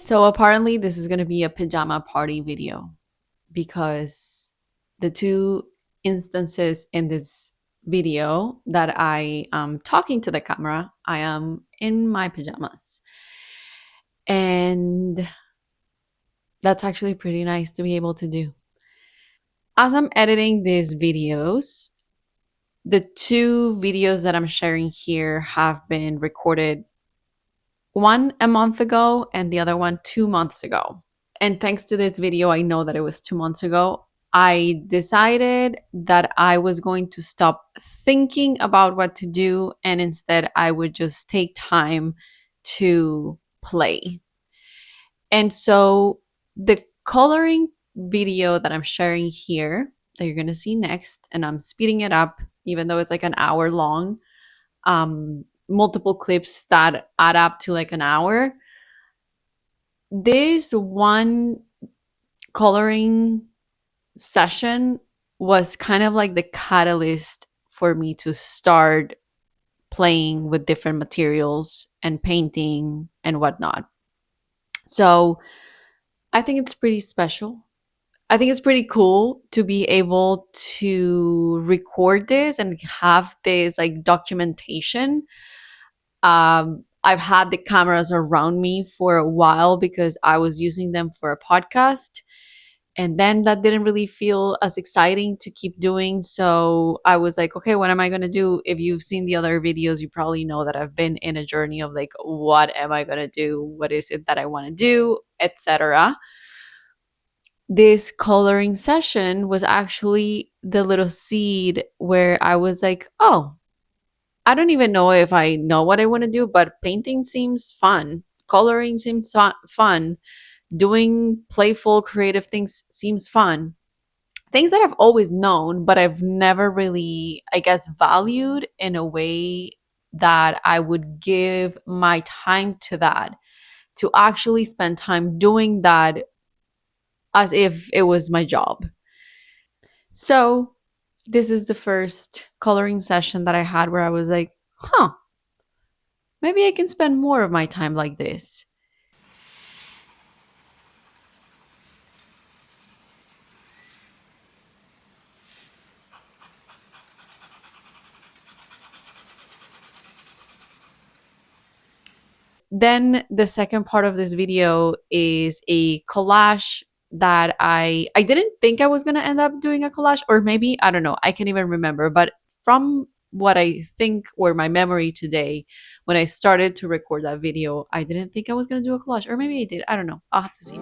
So apparently this is going to be a pajama party video because the two instances in this video that I am talking to the camera, I am in my pajamas. And that's actually pretty nice to be able to do. As I'm editing these videos, the two videos that I'm sharing here have been recorded, one a month ago and the other one 2 months ago. And thanks to this video, I know that it was 2 months ago. I decided that I was going to stop thinking about what to do and instead I would just take time to play. And so the coloring video that I'm sharing here, that you're going to see next, and I'm speeding it up, even though it's like an hour long, multiple clips that add up to like an hour. This one coloring session was kind of like the catalyst for me to start playing with different materials and painting and whatnot. So I think it's pretty special. I think it's pretty cool to be able to record this and have this like documentation. I've had the cameras around me for a while because I was using them for a podcast. And then that didn't really feel as exciting to keep doing. So I was like, okay, what am I going to do? If you've seen the other videos, you probably know that I've been in a journey of like, what am I going to do? What is it that I want to do, etc. This coloring session was actually the little seed where I was like, oh, I don't even know if I know what I want to do, but painting seems fun. Coloring seems fun. Doing playful, creative things seems fun. Things that I've always known, but I've never really, I guess, valued in a way that I would give my time to that, to actually spend time doing that as if it was my job. So, this is the first coloring session that I had where I was like, huh, maybe I can spend more of my time like this. Then the second part of this video is a collage that I didn't think I was going to end up doing a collage, or maybe I don't know, I can't even remember, but from what I think or my memory today, when I started to record that video, I didn't think I was going to do a collage, or maybe I did. I don't know. I'll have to see.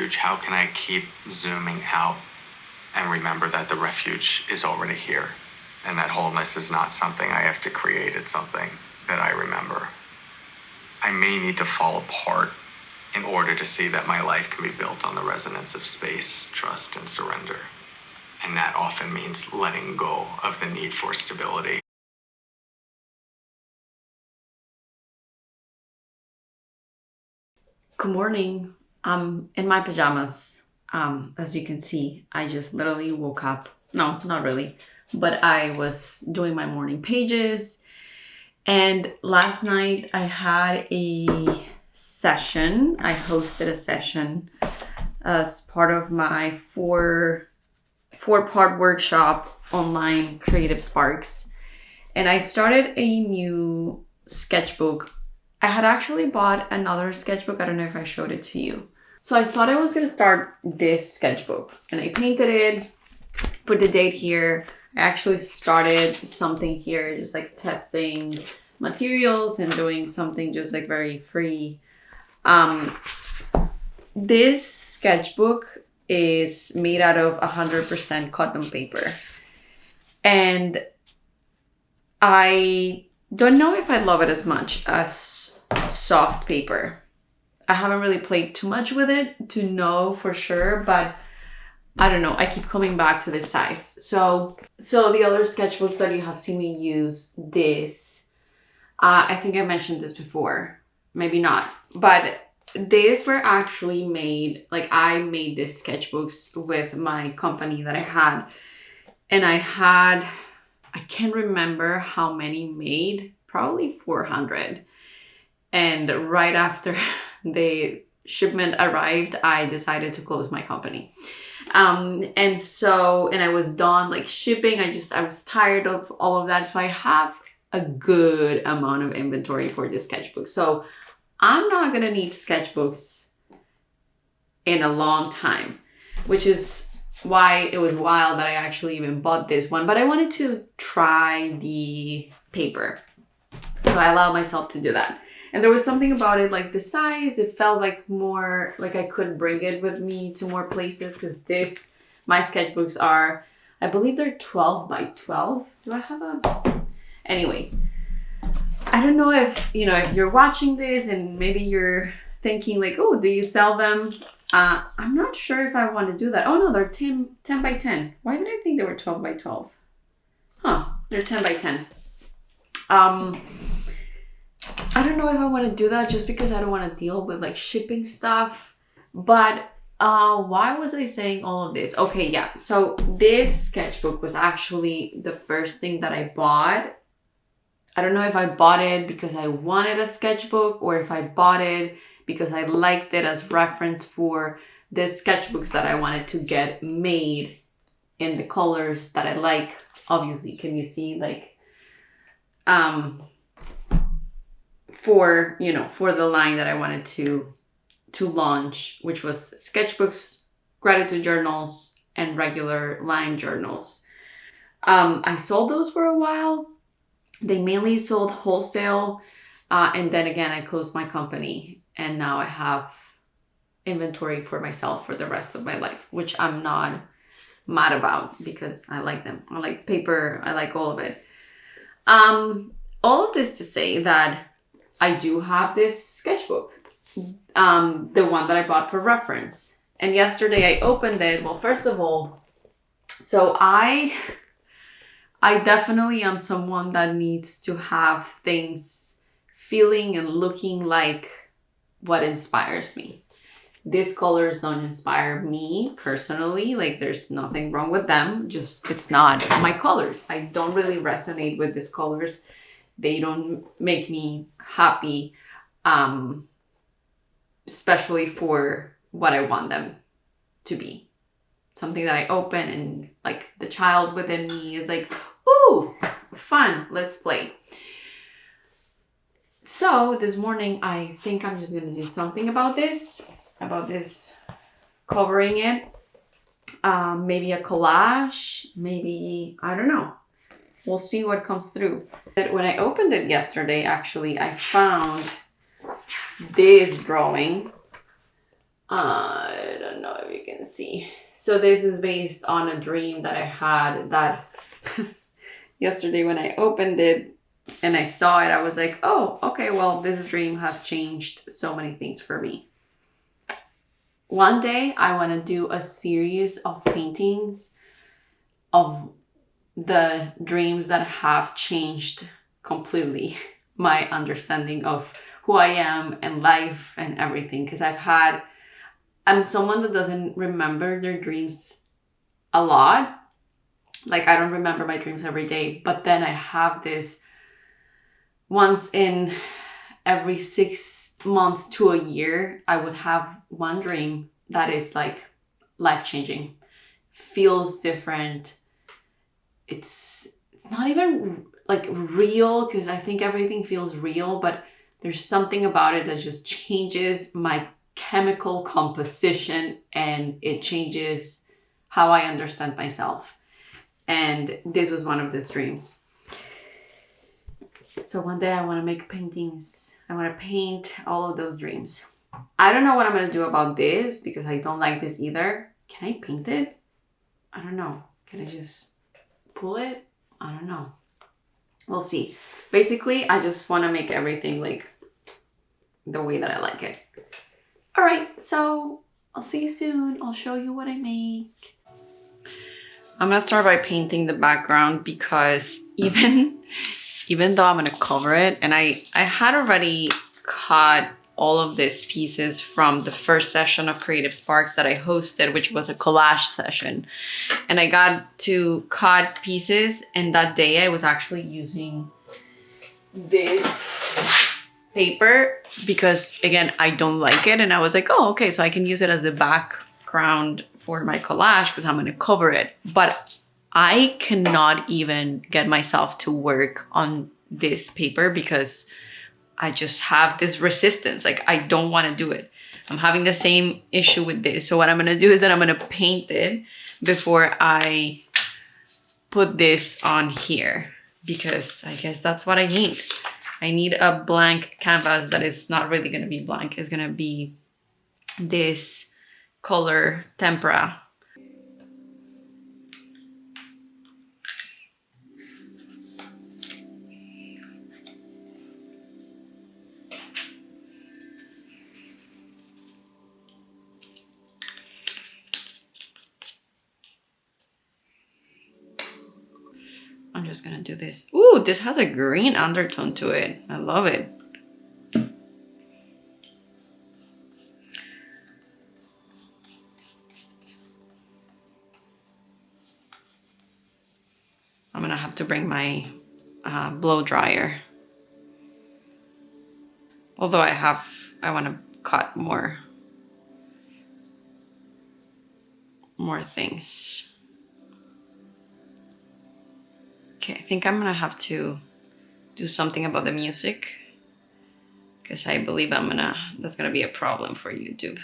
refuge? How can I keep zooming out and remember that the refuge is already here and that wholeness is not something I have to create, it's something that I remember. I may need to fall apart in order to see that my life can be built on the resonance of space, trust, and surrender. And that often means letting go of the need for stability. Good morning. I'm in my pajamas. As you can see, I just literally woke up. No, not really. But I was doing my morning pages. And last night I had a session. I hosted a session as part of my four-part workshop online Creative Sparks. And I started a new sketchbook. I had actually bought another sketchbook. I don't know if I showed it to you. So I thought I was going to start this sketchbook. And I painted it, put the date here. I actually started something here, just like testing materials and doing something just like very free. This sketchbook is made out of 100% cotton paper. And I don't know if I love it as much as soft paper. I haven't really played too much with it to know for sure, but I don't know. I keep coming back to this size. So the other sketchbooks that you have seen me use, this, I think I mentioned this before, maybe not, but these were actually made, like I made these sketchbooks with my company that I had, and I can't remember how many made, probably 400. And right after the shipment arrived, I decided to close my company. And I was done like shipping. I was tired of all of that. So I have a good amount of inventory for this sketchbook. So I'm not going to need sketchbooks in a long time, which is why it was wild that I actually even bought this one. But I wanted to try the paper. So I allowed myself to do that. And there was something about it, like the size, it felt like more, like I could bring it with me to more places, because my sketchbooks are, I believe they're 12 by 12. Do I have anyways, I don't know if you're watching this and maybe you're thinking like, oh, do you sell them? I'm not sure if I want to do that. Oh no, they're 10 by 10. Why did I think they were 12 by 12? They're 10 by 10. I don't know if I want to do that just because I don't want to deal with like shipping stuff. But why was I saying all of this? Okay, yeah. So this sketchbook was actually the first thing that I bought. I don't know if I bought it because I wanted a sketchbook or if I bought it because I liked it as reference for the sketchbooks that I wanted to get made in the colors that I like. Obviously, can you see like for the line that I wanted to launch, which was sketchbooks, gratitude journals, and regular line journals. I sold those for a while. They mainly sold wholesale, and then again I closed my company, and now I have inventory for myself for the rest of my life, which I'm not mad about because I like them. I like paper. I like all of it. All of this to say that I do have this sketchbook, the one that I bought for reference. And yesterday I opened it. Well, first of all, so I definitely am someone that needs to have things feeling and looking like what inspires me. These colors don't inspire me personally. Like there's nothing wrong with them. Just it's not my colors. I don't really resonate with these colors. They don't make me happy, especially for what I want them to be. Something that I open and like the child within me is like, ooh, fun, let's play. So this morning, I think I'm just going to do something about this covering it. Maybe a collage, maybe, I don't know. We'll see what comes through. But when I opened it yesterday, actually, I found this drawing. I don't let's see. So this is based on a dream that I had that yesterday when I opened it and I saw it, I was like, oh, okay, well, this dream has changed so many things for me. One day I want to do a series of paintings of the dreams that have changed completely my understanding of who I am and life and everything. Because I'm someone that doesn't remember their dreams a lot. Like, I don't remember my dreams every day, but then I have this once in every 6 months to a year, I would have one dream that is like life changing, feels different. It's not even like real, because I think everything feels real, but there's something about it that just changes my chemical composition and it changes how I understand myself. And this was one of these dreams. So one day I want to make paintings. I want to paint all of those dreams. I don't know what I'm going to do about this because I don't like this either. Can I paint it? I don't know. Can I just pull it? I don't know. We'll see. Basically, I just want to make everything like the way that I like it. All right, so I'll see you soon. I'll show you what I make. I'm gonna start by painting the background because even though I'm gonna cover it, and I had already cut all of these pieces from the first session of Creative Sparks that I hosted, which was a collage session. And I got to cut pieces, and that day I was actually using this paper because, again, I don't like it. And I was like, oh, okay, so I can use it as the background for my collage because I'm going to cover it. But I cannot even get myself to work on this paper because I just have this resistance. Like, I don't want to do it. I'm having the same issue with this. So what I'm going to do is that I'm going to paint it before I put this on here, because I guess that's what I need. I need a blank canvas that is not really going to be blank. It's going to be this color tempera. I'm just going to do this. Ooh, this has a green undertone to it. I love it. I'm going to have to bring my blow dryer. Although I want to cut more things. Okay, I think I'm going to have to do something about the music because I believe that's going to be a problem for YouTube.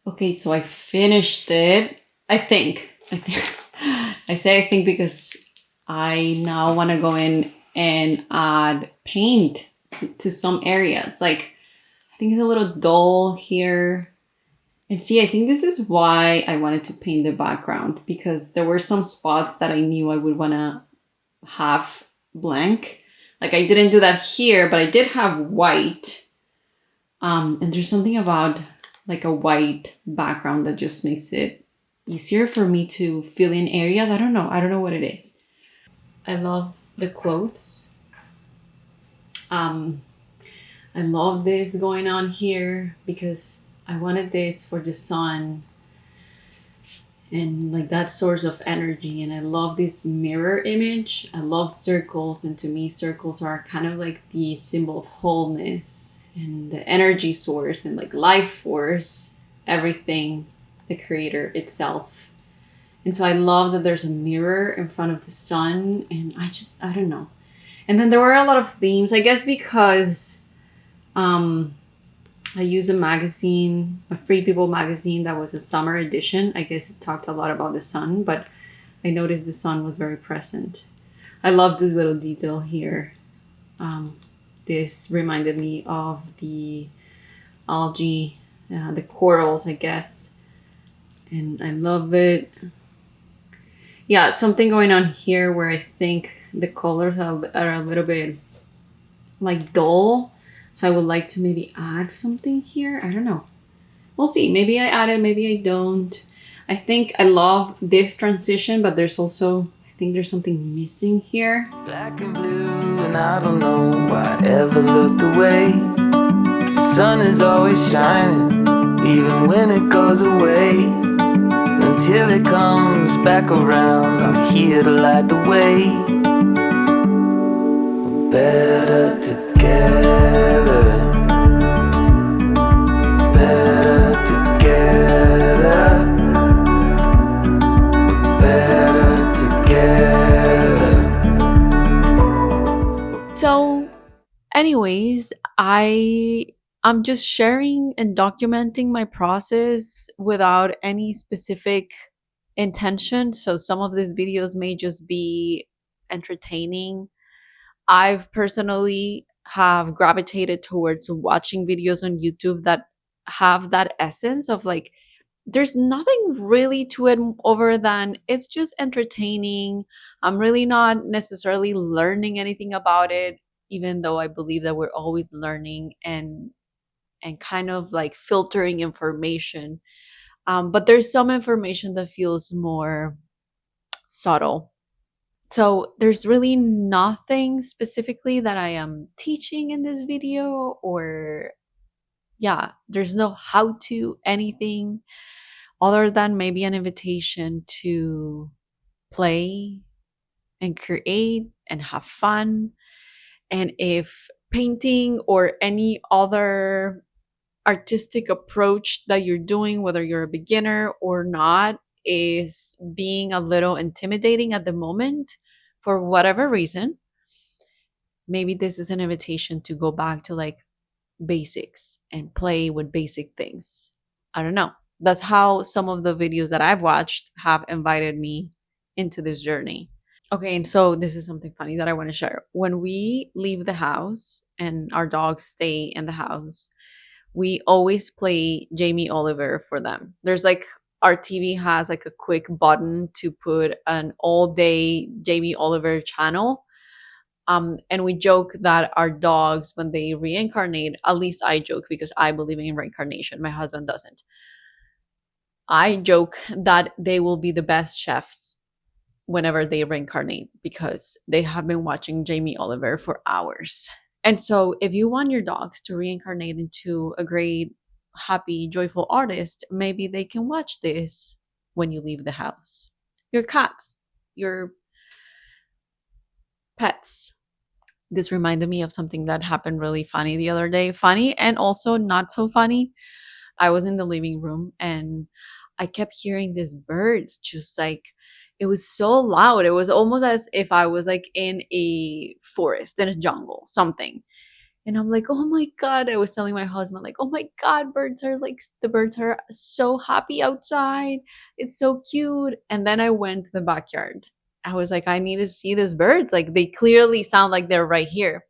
Okay, so I finished it. I think. I say I think because I now want to go in and add paint to some areas. Like, I think it's a little dull here. And see, I think this is why I wanted to paint the background, because there were some spots that I knew I would want to have blank. Like, I didn't do that here, but I did have white. And there's something about like a white background that just makes it easier for me to fill in areas. I don't know. I don't know what it is. I love the quotes. Um, I love this going on here because I wanted this for the sun and like that source of energy. And I love this mirror image. I love circles, and to me circles are kind of like the symbol of wholeness and the energy source and like life force, everything, the creator itself. And so I love that there's a mirror in front of the sun, and I don't know. And then there were a lot of themes, I guess, because um I use a magazine, a Free People magazine that was a summer edition. I guess it talked a lot about the sun, but I noticed the sun was very present. I love this little detail here. Um, this reminded me of the algae, the corals, I guess, and I love it. Yeah, something going on here where I think the colors are a little bit like dull. So I would like to maybe add something here. I don't know. We'll see. Maybe I add it, maybe I don't. I think I love this transition, but there's also, I think there's something missing here. Black and blue, and I don't know why I ever looked away. The sun is always shining, even when it goes away. Until it comes back around, I'm here to light the way. We're better together. Better together. We're better together. So, anyways, I'm just sharing and documenting my process without any specific intention. So some of these videos may just be entertaining. I've personally have gravitated towards watching videos on YouTube that have that essence of like there's nothing really to it over than it's just entertaining. I'm really not necessarily learning anything about it, even though I believe that we're always learning and kind of like filtering information. But there's some information that feels more subtle. So there's really nothing specifically that I am teaching in this video, or yeah, there's no how to anything other than maybe an invitation to play and create and have fun. And if painting or any other artistic approach that you're doing, whether you're a beginner or not, is being a little intimidating at the moment for whatever reason, maybe this is an invitation to go back to like basics and play with basic things. I don't know. That's how some of the videos that I've watched have invited me into this journey. Okay, and so this is something funny that I want to share. When we leave the house and our dogs stay in the house, we always play Jamie Oliver for them. There's like our TV has like a quick button to put an all day Jamie Oliver channel. And we joke that our dogs, when they reincarnate, at least I joke because I believe in reincarnation. My husband doesn't. I joke that they will be the best chefs whenever they reincarnate because they have been watching Jamie Oliver for hours. And so, if you want your dogs to reincarnate into a great, happy, joyful artist, maybe they can watch this when you leave the house. Your cats, your pets. This reminded me of something that happened really funny the other day. Funny and also not so funny. I was in the living room and I kept hearing these birds just like it was so loud. It was almost as if I was like in a forest, in a jungle, something. And I'm like, oh my God. I was telling my husband, like, oh my God, birds are like, the birds are so happy outside. It's so cute. And then I went to the backyard. I was like, I need to see these birds. Like, they clearly sound like they're right here.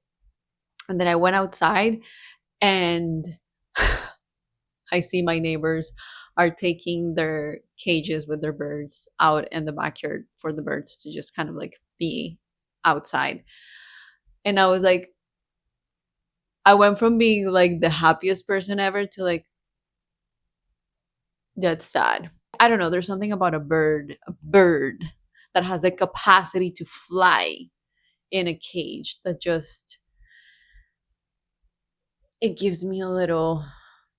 And then I went outside and I see my neighbors are taking their cages with their birds out in the backyard for the birds to just kind of like be outside. And I was like, I went from being like the happiest person ever to like, that's sad. I don't know. There's something about a bird that has the capacity to fly in a cage that just, it gives me a little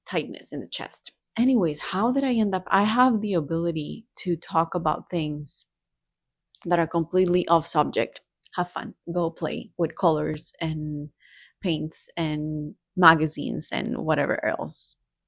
tightness in the chest. Anyways, how did I end up? I have the ability to talk about things that are completely off subject. Have fun, go play with colors and paints and magazines and whatever else.